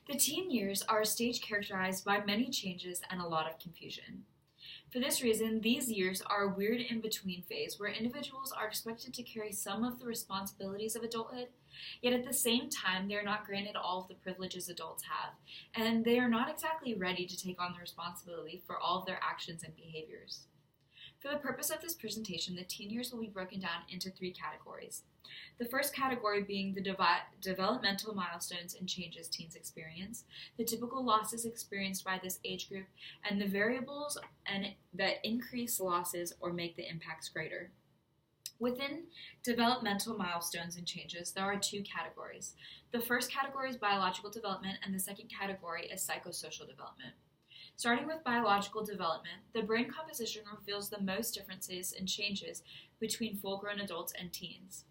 The teen years are a stage characterized by many changes and a lot of confusion. For this reason, these years are a weird in-between phase where individuals are expected to carry some of the responsibilities of adulthood, yet at the same time they are not granted all of the privileges adults have, and they are not exactly ready to take on the responsibility for all of their actions and behaviors. For the purpose of this presentation, the teen years will be broken down into 3 categories. The first category being the developmental milestones and changes teens experience, the typical losses experienced by this age group, and the variables that increase losses or make the impacts greater. Within developmental milestones and changes, there are 2 categories. The first category is biological development, and the second category is psychosocial development. Starting with biological development, the brain composition reveals the most differences and changes between full-grown adults and teens.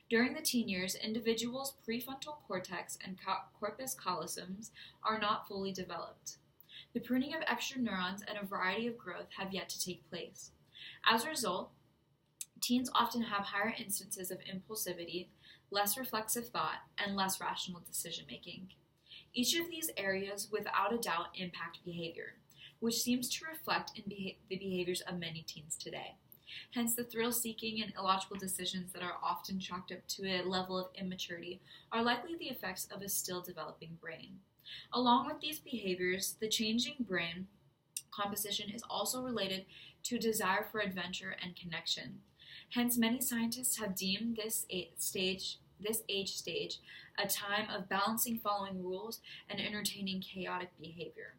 During the teen years, individuals' prefrontal cortex and corpus callosum are not fully developed. The pruning of extra neurons and a variety of growth have yet to take place. As a result, teens often have higher instances of impulsivity, less reflexive thought, and less rational decision-making. Each of these areas, without a doubt, impact behavior, which seems to reflect in the behaviors of many teens today. Hence, the thrill-seeking and illogical decisions that are often chalked up to a level of immaturity are likely the effects of a still developing brain. Along with these behaviors, the changing brain composition is also related to a desire for adventure and connection. Hence, many scientists have deemed this age stage a time of balancing following rules and entertaining chaotic behavior.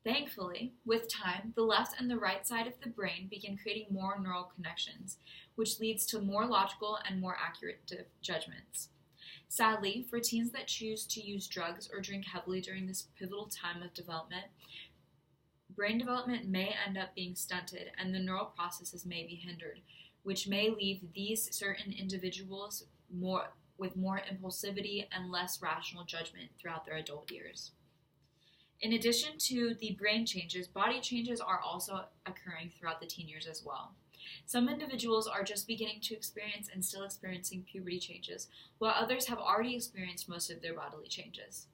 Thankfully, with time, the left and the right side of the brain begin creating more neural connections, which leads to more logical and more accurate judgments. Sadly, for teens that choose to use drugs or drink heavily during this pivotal time of development, brain development may end up being stunted and the neural processes may be hindered, which may leave these certain individuals with more impulsivity and less rational judgment throughout their adult years. In addition to the brain changes, body changes are also occurring throughout the teen years as well. Some individuals are just beginning to experience and still experiencing puberty changes, while others have already experienced most of their bodily changes.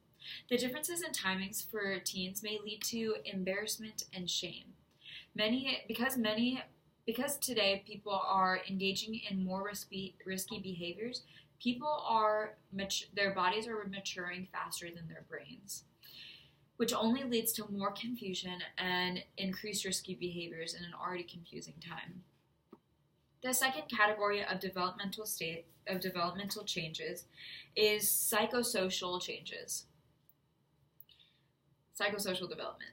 The differences in timings for teens may lead to embarrassment and shame. Because today people are engaging in more risky behaviors, their bodies are maturing faster than their brains, which only leads to more confusion and increased risky behaviors in an already confusing time. The second category of developmental changes is psychosocial changes. Psychosocial development.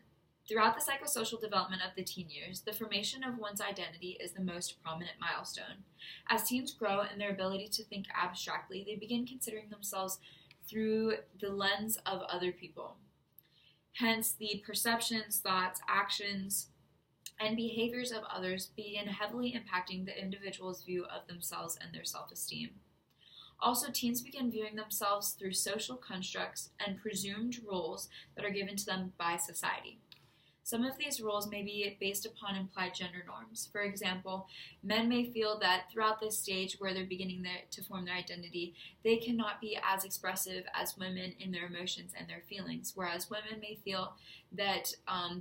Throughout the psychosocial development of the teen years, the formation of one's identity is the most prominent milestone. As teens grow in their ability to think abstractly, they begin considering themselves through the lens of other people. Hence, the perceptions, thoughts, actions, and behaviors of others begin heavily impacting the individual's view of themselves and their self-esteem. Also, teens begin viewing themselves through social constructs and presumed roles that are given to them by society. Some of these roles may be based upon implied gender norms. For example, men may feel that throughout this stage where they're beginning to form their identity, they cannot be as expressive as women in their emotions and their feelings, whereas women may feel that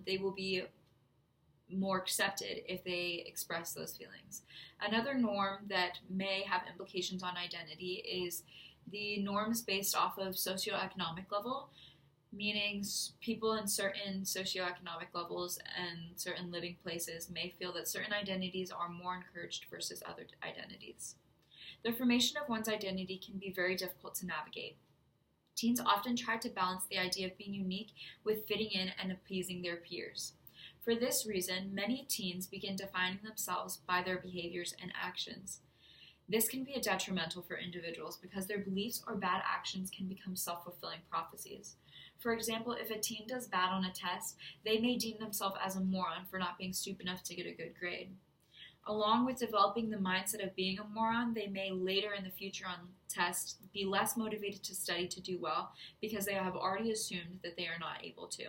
they will be more accepted if they express those feelings. Another norm that may have implications on identity is the norms based off of socioeconomic level, meaning people in certain socioeconomic levels and certain living places may feel that certain identities are more encouraged versus other identities. The formation of one's identity can be very difficult to navigate. Teens often try to balance the idea of being unique with fitting in and appeasing their peers. For this reason, many teens begin defining themselves by their behaviors and actions. This can be detrimental for individuals because their beliefs or bad actions can become self-fulfilling prophecies. For example, if a teen does bad on a test, they may deem themselves as a moron for not being stupid enough to get a good grade. Along with developing the mindset of being a moron, they may later in the future on tests be less motivated to study to do well because they have already assumed that they are not able to.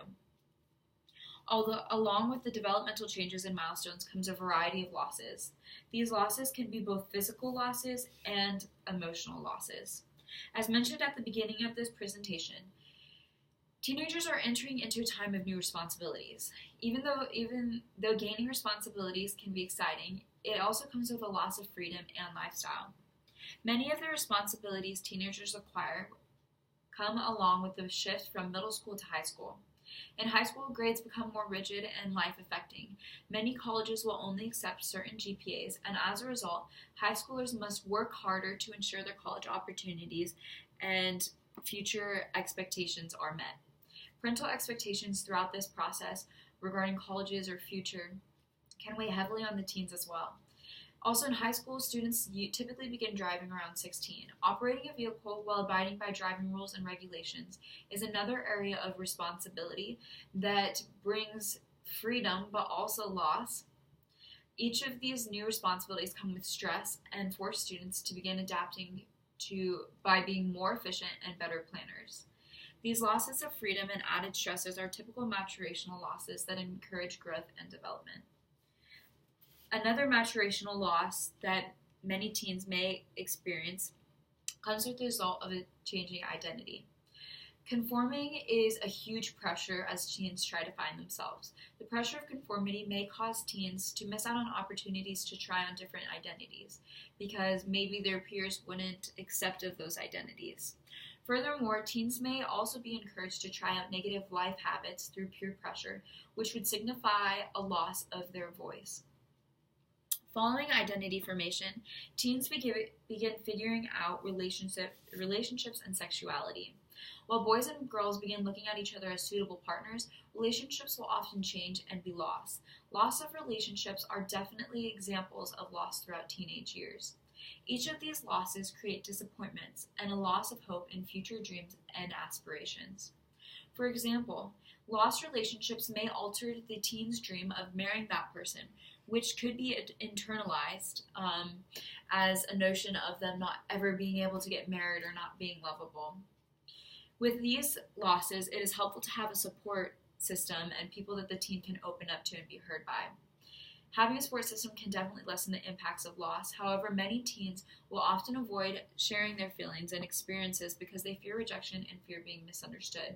Although, along with the developmental changes and milestones comes a variety of losses. These losses can be both physical losses and emotional losses. As mentioned at the beginning of this presentation, Teenagers are entering into a time of new responsibilities. Even though gaining responsibilities can be exciting, it also comes with a loss of freedom and lifestyle. Many of the responsibilities teenagers acquire come along with the shift from middle school to high school. In high school, grades become more rigid and life-affecting. Many colleges will only accept certain GPAs, and as a result, high schoolers must work harder to ensure their college opportunities and future expectations are met. Parental expectations throughout this process regarding colleges or future can weigh heavily on the teens as well. Also, in high school, students typically begin driving around 16. Operating a vehicle while abiding by driving rules and regulations is another area of responsibility that brings freedom but also loss. Each of these new responsibilities come with stress and force students to begin adapting by being more efficient and better planners. These losses of freedom and added stresses are typical maturational losses that encourage growth and development. Another maturational loss that many teens may experience comes with the result of a changing identity. Conforming is a huge pressure as teens try to find themselves. The pressure of conformity may cause teens to miss out on opportunities to try on different identities because maybe their peers wouldn't accept of those identities. Furthermore, teens may also be encouraged to try out negative life habits through peer pressure, which would signify a loss of their voice. Following identity formation, teens begin figuring out relationships and sexuality. While boys and girls begin looking at each other as suitable partners, relationships will often change and be lost. Loss of relationships are definitely examples of loss throughout teenage years. Each of these losses create disappointments and a loss of hope in future dreams and aspirations. For example, lost relationships may alter the teen's dream of marrying that person, which could be internalized as a notion of them not ever being able to get married or not being lovable. With these losses, it is helpful to have a support system and people that the teen can open up to and be heard by. Having a support system can definitely lessen the impacts of loss. However, many teens will often avoid sharing their feelings and experiences because they fear rejection and fear being misunderstood.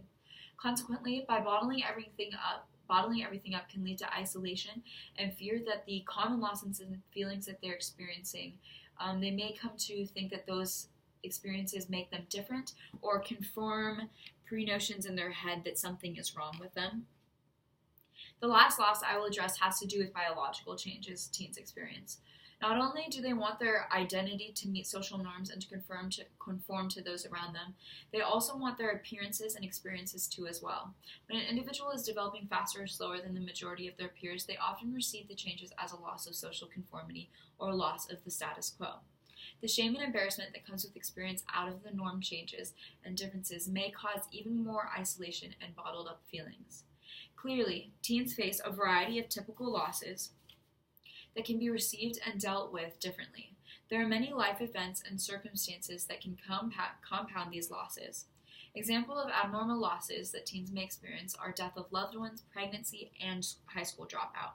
Consequently, by bottling everything up can lead to isolation and fear that the common losses and feelings that they're experiencing, they may come to think that those experiences make them different or conform pre-notions in their head that something is wrong with them. The last loss I will address has to do with biological changes teens experience. Not only do they want their identity to meet social norms and to conform to those around them, they also want their appearances and experiences too as well. When an individual is developing faster or slower than the majority of their peers, they often receive the changes as a loss of social conformity or a loss of the status quo. The shame and embarrassment that comes with experience out of the norm changes and differences may cause even more isolation and bottled up feelings. Clearly, teens face a variety of typical losses that can be received and dealt with differently. There are many life events and circumstances that can compound these losses. Examples of abnormal losses that teens may experience are death of loved ones, pregnancy, and high school dropout.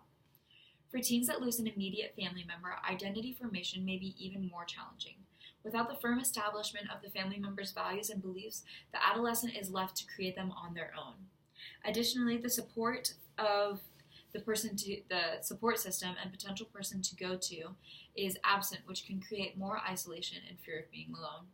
For teens that lose an immediate family member, identity formation may be even more challenging. Without the firm establishment of the family member's values and beliefs, the adolescent is left to create them on their own. Additionally, the support of the support system and potential person to go to is absent, which can create more isolation and fear of being alone.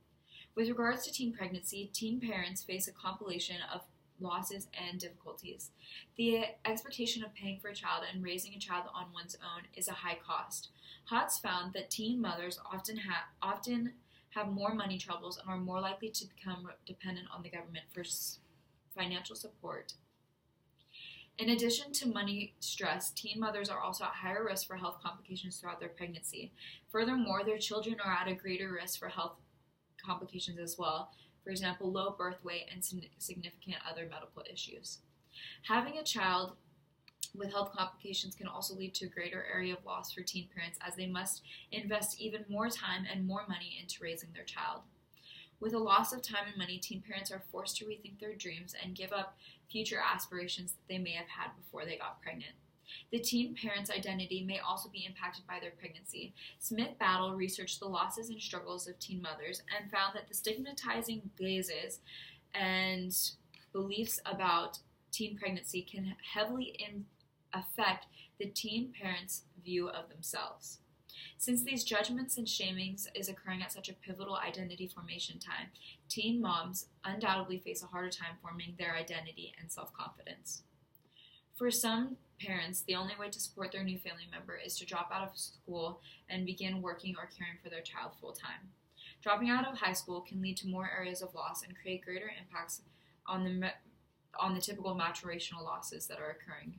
With regards to teen pregnancy, teen parents face a compilation of losses and difficulties. The expectation of paying for a child and raising a child on one's own is a high cost. Hotz found that teen mothers often have more money troubles and are more likely to become dependent on the government for financial support. In addition to money stress, teen mothers are also at higher risk for health complications throughout their pregnancy. Furthermore, their children are at a greater risk for health complications as well, for example, low birth weight and significant other medical issues. Having a child with health complications can also lead to a greater area of loss for teen parents as they must invest even more time and more money into raising their child. With a loss of time and money, teen parents are forced to rethink their dreams and give up future aspirations that they may have had before they got pregnant. The teen parent's identity may also be impacted by their pregnancy. SmithBattle researched the losses and struggles of teen mothers and found that the stigmatizing gazes and beliefs about teen pregnancy can heavily affect the teen parents' view of themselves. Since these judgments and shamings is occurring at such a pivotal identity formation time, teen moms undoubtedly face a harder time forming their identity and self-confidence. For some parents, the only way to support their new family member is to drop out of school and begin working or caring for their child full-time. Dropping out of high school can lead to more areas of loss and create greater impacts on the typical maturational losses that are occurring.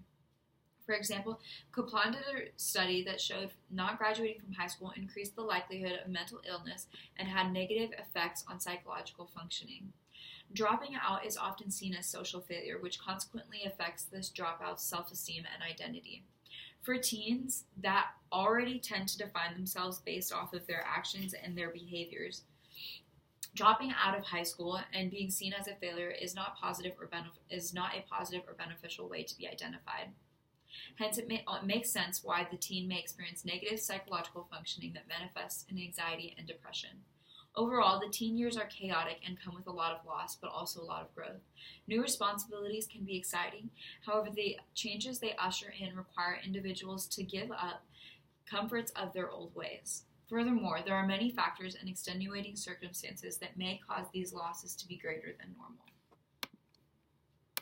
For example, Kaplan did a study that showed not graduating from high school increased the likelihood of mental illness and had negative effects on psychological functioning. Dropping out is often seen as social failure, which consequently affects this dropout's self-esteem and identity. For teens that already tend to define themselves based off of their actions and their behaviors, dropping out of high school and being seen as a failure is not a positive or beneficial way to be identified. Hence, it makes sense why the teen may experience negative psychological functioning that manifests in anxiety and depression. Overall, the teen years are chaotic and come with a lot of loss, but also a lot of growth. New responsibilities can be exciting. However, the changes they usher in require individuals to give up comforts of their old ways. Furthermore, there are many factors and extenuating circumstances that may cause these losses to be greater than normal.